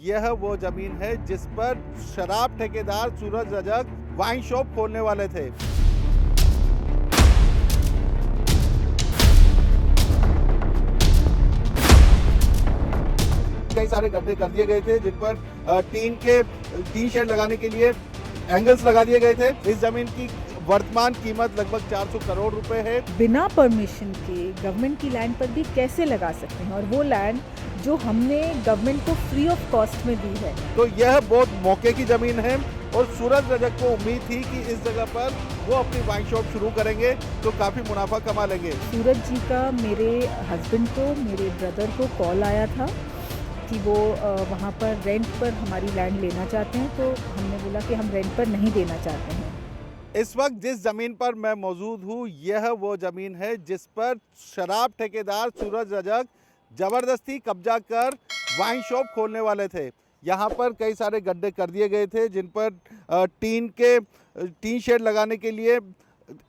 यह वो जमीन है जिस पर शराब ठेकेदार सूरज रजक वाइन शॉप खोलने वाले थे। कई सारे गड्ढे कर दिए गए थे जिन पर टीन शेड लगाने के लिए एंगल्स लगा दिए गए थे। इस जमीन की वर्तमान कीमत लगभग 400 करोड़ रुपए है। बिना परमिशन के गवर्नमेंट की लैंड पर भी कैसे लगा सकते हैं, और वो लैंड जो हमने गवर्नमेंट को फ्री ऑफ कॉस्ट में दी है। तो यह बहुत मौके की जमीन है और सूरज रजक को उम्मीद थी कि इस जगह पर वो अपनी वाइन शॉप शुरू करेंगे तो काफ़ी मुनाफा कमा लेंगे। सूरज जी का मेरे हस्बैंड को, मेरे ब्रदर को कॉल आया था कि वो वहाँ पर रेंट पर हमारी लैंड लेना चाहते हैं, तो हमने बोला कि हम रेंट पर नहीं देना चाहते हैं। इस वक्त जिस जमीन पर मैं मौजूद हूँ यह वो जमीन है जिस पर शराब ठेकेदार सूरज रजक जबरदस्ती कब्जा कर वाइन शॉप खोलने वाले थे। यहाँ पर कई सारे गड्ढे कर दिए गए थे जिन पर टीन शेड लगाने के लिए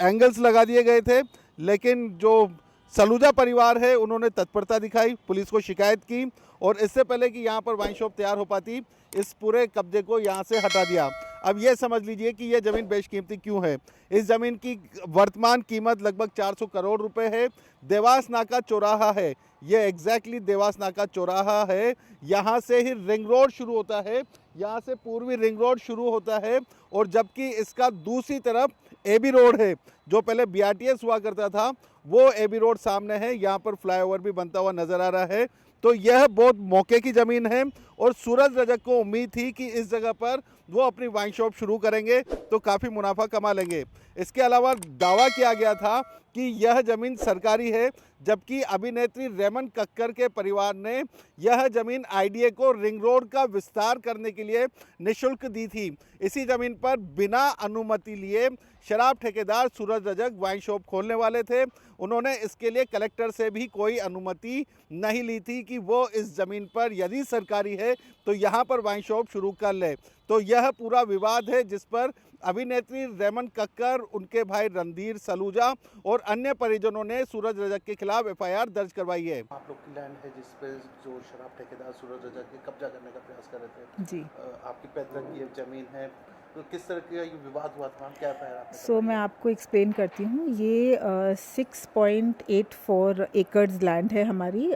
एंगल्स लगा दिए गए थे, लेकिन जो सलूजा परिवार है उन्होंने तत्परता दिखाई, पुलिस को शिकायत की और इससे पहले कि यहाँ पर वाइन शॉप तैयार हो पाती इस पूरे कब्जे को यहाँ से हटा दिया। अब ये समझ लीजिए कि यह ज़मीन बेशकीमती क्यों है। इस ज़मीन की वर्तमान कीमत लगभग 400 करोड़ रुपए है। देवास नाका चौराहा है, ये एग्जैक्टली देवास नाका चौराहा है। यहाँ से ही रिंग रोड शुरू होता है, यहाँ से पूर्वी रिंग रोड शुरू होता है और जबकि इसका दूसरी तरफ एबी रोड है, जो पहले बीआरटीएस हुआ करता था वो एबी रोड सामने है। यहाँ पर फ्लाईओवर भी बनता हुआ नजर आ रहा है। तो यह बहुत मौके की ज़मीन है और सूरज रजक को उम्मीद थी कि इस जगह पर वो अपनी वाइन शॉप शुरू करेंगे तो काफ़ी मुनाफा कमा लेंगे। इसके अलावा दावा किया गया था कि यह ज़मीन सरकारी है, जबकि अभिनेत्री रेमन कक्कर के परिवार ने यह ज़मीन आईडीए को रिंग रोड का विस्तार करने के लिए निःशुल्क दी थी। इसी ज़मीन पर बिना अनुमति लिए शराब ठेकेदार सूरज रजक वाइन शॉप खोलने वाले थे। उन्होंने इसके लिए कलेक्टर से भी कोई अनुमति नहीं ली थी कि वो इस ज़मीन पर यदि सरकारी है तो यहाँ पर वाइन शॉप शुरू कर ले। तो यह पूरा विवाद है जिस पर अभिनेत्री रेमन कक्कर, उनके भाई रणधीर सलूजा और अन्य परिजनों ने सूरज रजक के खिलाफ एफआईआर दर्ज करवाई है। आप लोग की लैंड है जिस पे जो शराब ठेकेदार सूरज रजक के कब्जा करने का प्रयास कर रहे थे जी, आपकी पैतृक की जमीन है, तो किस तरह का ये विवाद हुआ था, क्या एफआईआर? सो मैं आपको एक्सप्लेन करती हूँ। ये 6.84 एकड़्स लैंड है हमारी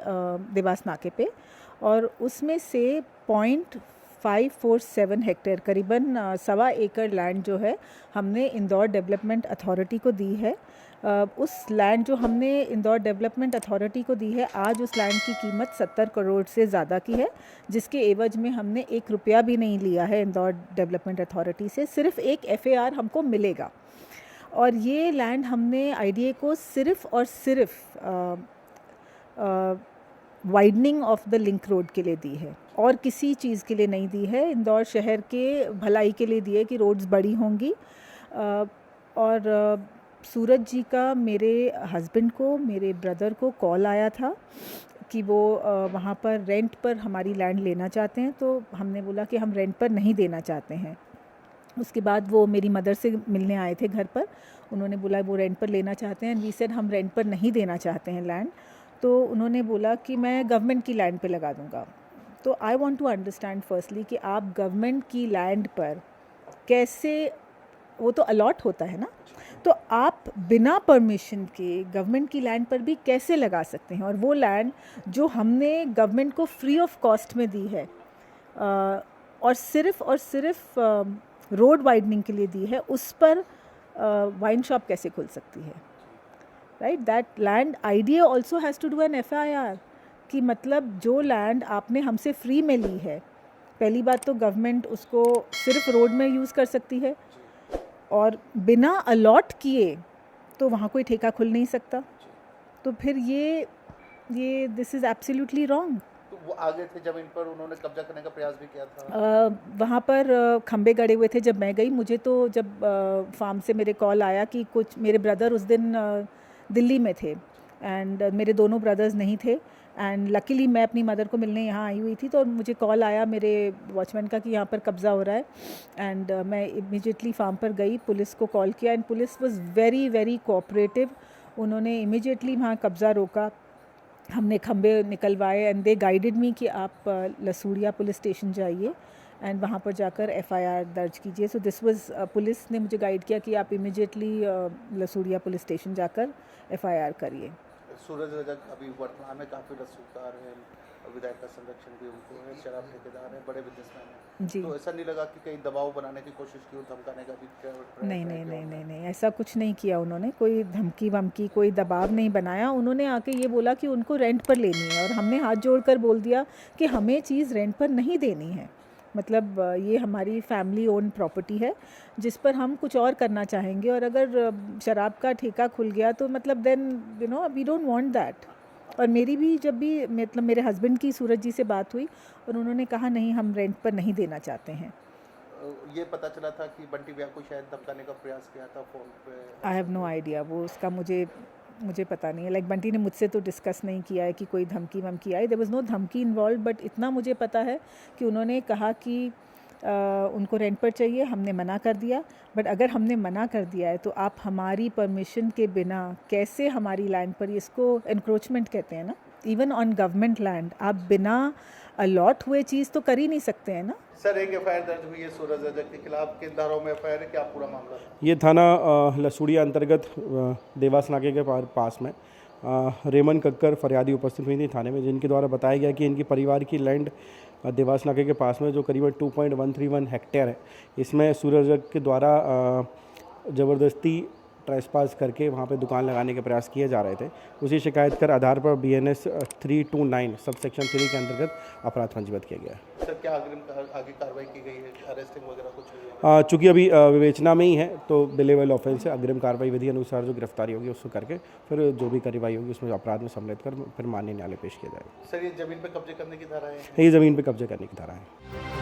देवास नाके पे, और उसमें से 0.547 हेक्टेयर, करीबन 1.25 एकड़ लैंड जो है हमने इंदौर डेवलपमेंट अथॉरिटी को दी है। उस लैंड जो हमने इंदौर डेवलपमेंट अथॉरिटी को दी है, आज उस लैंड की कीमत 70 करोड़ से ज़्यादा की है, जिसके एवज में हमने 1 रुपया भी नहीं लिया है इंदौर डेवलपमेंट अथॉरिटी से। सिर्फ एक एफएआर हमको मिलेगा, और ये लैंड हमने आईडीए को सिर्फ और सिर्फ widening of the link road के लिए दी है, और किसी चीज़ के लिए नहीं दी है। इंदौर शहर के भलाई के लिए दी है कि रोड्स बड़ी होंगी। और सूरज जी का मेरे हस्बैंड को, मेरे ब्रदर को कॉल आया था कि वो वहाँ पर रेंट पर हमारी लैंड लेना चाहते हैं, तो हमने बोला कि हम रेंट पर नहीं देना चाहते हैं। उसके बाद वो मेरी मदर से मिलने आए थे घर पर, उन्होंने बोला वो रेंट पर लेना चाहते हैं, एंड वी सेड हम रेंट पर नहीं देना चाहते हैं लैंड। तो उन्होंने बोला कि मैं गवर्नमेंट की लैंड पे लगा दूंगा। तो I want to understand firstly कि आप गवर्नमेंट की लैंड पर कैसे, वो तो अलॉट होता है ना, तो आप बिना परमिशन के गवर्नमेंट की लैंड पर भी कैसे लगा सकते हैं, और वो लैंड जो हमने गवर्नमेंट को फ्री ऑफ कॉस्ट में दी है और सिर्फ रोड वाइडनिंग के लिए दी है, उस पर वाइन शॉप कैसे खुल सकती है? Right, that land IDA also has to do an FIR कि मतलब जो लैंड आपने हमसे फ्री में ली है, पहली बात तो गवर्नमेंट उसको सिर्फ रोड में यूज़ कर सकती है, और बिना अलॉट किए तो वहाँ कोई ठेका खुल नहीं सकता। तो फिर ये दिस इज़ एब्सोल्युटली रॉन्ग। तो वो आगे थे जमीन पर, उन्होंने कब्जा करने का प्रयास भी किया था। वहाँ पर खंबे गड़े हुए थे जब मैं गई। मुझे तो जब फार्म से मेरे कॉल आया कि कुछ, मेरे ब्रदर उस दिन दिल्ली में थे एंड मेरे दोनों ब्रदर्स नहीं थे, एंड लकीली मैं अपनी मदर को मिलने यहाँ आई हुई थी, तो मुझे कॉल आया मेरे वॉचमैन का कि यहाँ पर कब्ज़ा हो रहा है, एंड मैं इमीडिएटली फार्म पर गई, पुलिस को कॉल किया, and police was very very cooperative. उन्होंने इमीडिएटली वहाँ कब्ज़ा रोका, हमने खंबे निकलवाए एंड दे गाइडेड मी कि आप लसूड़िया पुलिस स्टेशन जाइए एंड वहाँ पर जाकर एफआईआर दर्ज कीजिए. सो दिस वाज पुलिस ने मुझे गाइड किया कि आप इमीडिएटली लसूड़िया पुलिस स्टेशन जाकर एफआईआर करिए. सूरज रजक अभी वर्तमान में काफ़ी रसूखदार हैं, विधायक का संरक्षण भी उनको है, शराब ठेकेदार हैं, बड़े बिजनेसमैन हैं. जी. तो ऐसा नहीं लगा कि कहीं दबाव बनाने की कोशिश की हो, धमकाने का भी नहीं नहीं नहीं नहीं नहीं ऐसा कुछ नहीं किया उन्होंने. कोई धमकी वमकी कोई दबाव नहीं बनाया. उन्होंने आके ये बोला कि उनको रेंट पर लेनी है और हमने हाथ जोड़कर बोल दिया कि हमें चीज़ रेंट पर नहीं देनी है. मतलब ये हमारी फैमिली ओन प्रॉपर्टी है जिस पर हम कुछ और करना चाहेंगे और अगर शराब का ठेका खुल गया तो मतलब then you know we don't want that. और मेरी भी जब भी मतलब मेरे हस्बैंड की सूरज जी से बात हुई और उन्होंने कहा नहीं हम रेंट पर नहीं देना चाहते हैं. ये पता चला था कि बंटी भैया को शायद धमकाने का प्रयास किया था फ़ोन पे. I have no idea. वो उसका मुझे पता नहीं है. लाइक बंटी ने मुझसे तो डिस्कस नहीं किया है कि कोई धमकी वमकी आई. देयर वाज नो धमकी इन्वॉल्व. बट इतना मुझे पता है कि उन्होंने कहा कि उनको रेंट पर चाहिए. हमने मना कर दिया. बट अगर हमने मना कर दिया है तो आप हमारी परमिशन के बिना कैसे हमारी लैंड पर, इसको एनक्रोचमेंट कहते हैं ना, इवन ऑन गवर्नमेंट लैंड आप बिना अलॉट हुए चीज़ तो कर ही नहीं सकते हैं ना. सर एक एफआईआर दर्ज हुई है सूरज रजक के खिलाफ, किन धाराओं में एफआईआर है, क्या पूरा मामला था? ये थाना लसूड़िया अंतर्गत देवास नाके के पास में रेमन कक्कर फरियादी उपस्थित हुई थी थाने में, जिनके द्वारा बताया गया कि इनकी परिवार की लैंड देवास नाके के पास में जो करीबन 2.131 हेक्टेयर है, इसमें सूरज रजक के द्वारा ज़बरदस्ती ट्रेसपास करके वहाँ पे दुकान लगाने के प्रयास किए जा रहे थे. उसी शिकायत कर आधार पर BNS 329 सब सेक्शन 3 के अंतर्गत अपराध पंजीबद्ध किया गया है. सर क्या आगे कार्रवाई की गई है, अरेस्टिंग वगैरह कुछ हुई है? चूँकि अभी विवेचना में ही है तो बिलेबल ऑफेंस है. अग्रिम कार्रवाई विधि अनुसार जो गिरफ्तारी होगी उसको करके फिर जो भी कार्रवाई होगी उसमें अपराध में सम्मिलित कर फिर माननीय न्यायालय पेश किया जाएगा. सर ये ज़मीन पे कब्जे करने की धारा है? ये ज़मीन पे कब्जे करने की धारा है.